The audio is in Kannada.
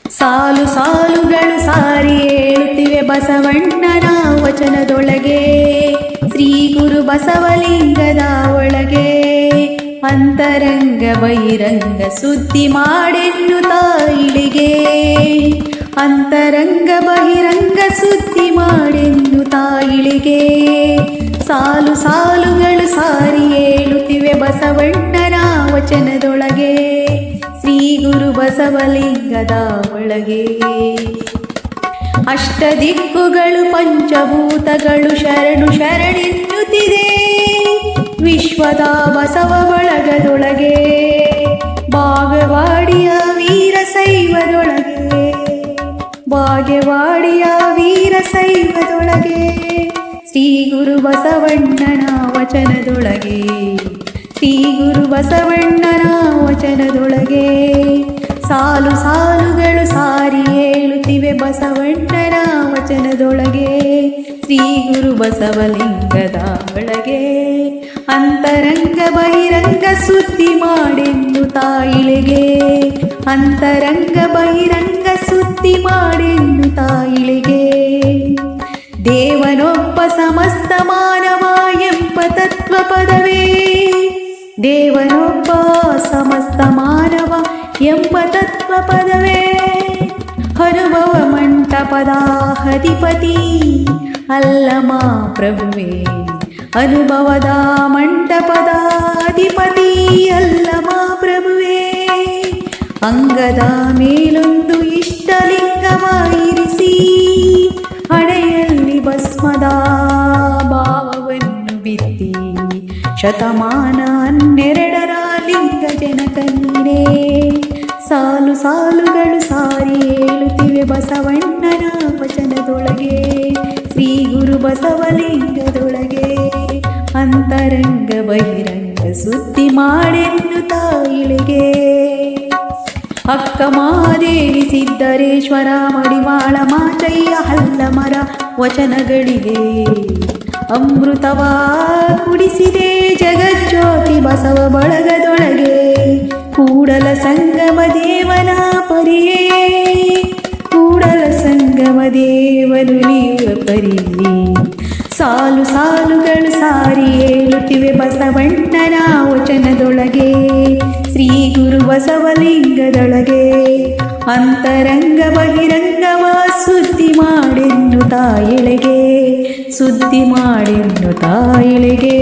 ಸಾಲು ಸಾಲುಗಳು ಸಾರಿ ಹೇಳುತ್ತಿವೆ ಬಸವಣ್ಣನ ವಚನದೊಳಗೆ, ಶ್ರೀ ಗುರು ಬಸವಲಿಂಗದ ಒಳಗೆ. ಅಂತರಂಗ ಬಹಿರಂಗ ಸುದ್ದಿ ಮಾಡೆನ್ನುತ್ತಾ ಇಳಿಗೆ, ಅಂತರಂಗ ಬಹಿರಂಗ ಸುದ್ದಿ ಮಾಡೆನ್ನುತ್ತಾ ಇಳಿಗೆ. ಸಾಲು ಸಾಲುಗಳು ಸಾರಿ ಹೇಳುತ್ತಿವೆ ಬಸವಣ್ಣನ ವಚನದೊಳಗೆ, ಶ್ರೀ ಗುರು ಬಸವಲಿಂಗದ ಒಳಗೆ. ಅಷ್ಟದಿಕ್ಕುಗಳು ಪಂಚಭೂತಗಳು ಶರಣು ಶರಣೆನ್ನುತ್ತಿದೆ ವಿಶ್ವದ ಬಸವ ಬಳಗದೊಳಗೆ. ಬಾಗವಾಡಿಯ ವೀರ ಶೈವದೊಳಗೆ, ಬಾಗವಾಡಿಯ ವೀರ ಶೈವದೊಳಗೆ, ಶ್ರೀ ಗುರು ಬಸವಣ್ಣನ ವಚನದೊಳಗೆ, ಶ್ರೀ ಗುರು ಬಸವಣ್ಣನ ವಚನದೊಳಗೆ. ಸಾಲು ಸಾಲುಗಳು ಸಾರಿ ಹೇಳುತ್ತಿವೆ ಬಸವಣ್ಣನ ವಚನದೊಳಗೆ, ಶ್ರೀ ಗುರು ಬಸವಲಿಂಗದ ಒಳಗೆ. ಅಂತರಂಗ ಬಹಿರಂಗ ಸುದ್ದಿ ಮಾಡೆನ್ನುತ್ತಾ ಇಳಿಗೆ, ಅಂತರಂಗ ಬಹಿರಂಗ ಸುದ್ದಿ ಮಾಡೆನ್ನುತ್ತಾ ಇಳಿಗೆ. ದೇವನೊಬ್ಬ ಸಮಸ್ತ ಮಾನವ ಎಂಬ ತತ್ವ ಪದವೇ, ದೇವನೊಬ್ಬ ಸಮಸ್ತ ಮಾನವ ಎಂಬ ತತ್ವ ಪದವೇ. ಅನುಭವ ಮಂಟಪದ ಅಧಿಪತಿ ಅಲ್ಲಮ ಪ್ರಭುವೇ, ಅನುಭವದ ಮಂಟಪದ ಅಧಿಪತಿ ಅಲ್ಲಮ ಪ್ರಭುವೇ. ಅಂಗದ ಮೇಲೊಂದು ಇಷ್ಟಲಿಂಗವ ಇರಿಸಿ, ಹಣೆಯಲ್ಲಿ ಭಸ್ಮದ ಭಾವವನ್ನು ಬಿತ್ತಿ, ಶತಮಾನ 12ರ ಲಿಂಗ ಜನಕ ನೀನೇ. ಸಾಲು ಸಾಲುಗಳು ಸಾರಿ ಹೇಳುತ್ತಿವೆ ಬಸವಣ್ಣನ ವಚನದೊಳಗೆ, ಶ್ರೀ ಗುರು ಬಸವಲಿಂಗದೊಳಗೆ. ಅಂತರಂಗ ಬಹಿರಂಗ ಸುದ್ದಿ ಮಾಡೆನ್ನುತ್ತಾ ಇಳಿಗೆ. ಅಕ್ಕ ಮಹಾದೇವಿ ಸಿದ್ದರೇಶ್ವರ ಮಡಿವಾಳ ಮಾಚಯ್ಯ ಹಲ್ಲಮರ ವಚನಗಳಿಗೆ ಅಮೃತವ ಕುಡಿಸಿದೆ ಜಗಜ್ಯೋತಿ ಬಸವ ಬಳಗದೊಳಗೆ. ಕೂಡಲ ಸಂಗಮ ದೇವನ ಪರಿಯೇ, ಕೂಡಲ ಸಂಗಮ ದೇವನು ನೀವ ಪರಿಯೇ. ಸಾಲು ಸಾಲುಗಳು ಸಾರಿ ಹೇಳುತ್ತಿವೆ ಬಸವಣ್ಣನ ವಚನದೊಳಗೆ, ಶ್ರೀ ಗುರು ಬಸವಲಿಂಗದೊಳಗೆ. ಅಂತರಂಗ ಬಹಿರಂಗವ ಸುದ್ದಿ ಮಾಡೆನ್ನುತ್ತಾ ಇಳಿಗೆ, ಸುದ್ದಿ ಮಾಡೆನ್ನುತ್ತಾ ಇಳಿಗೆ.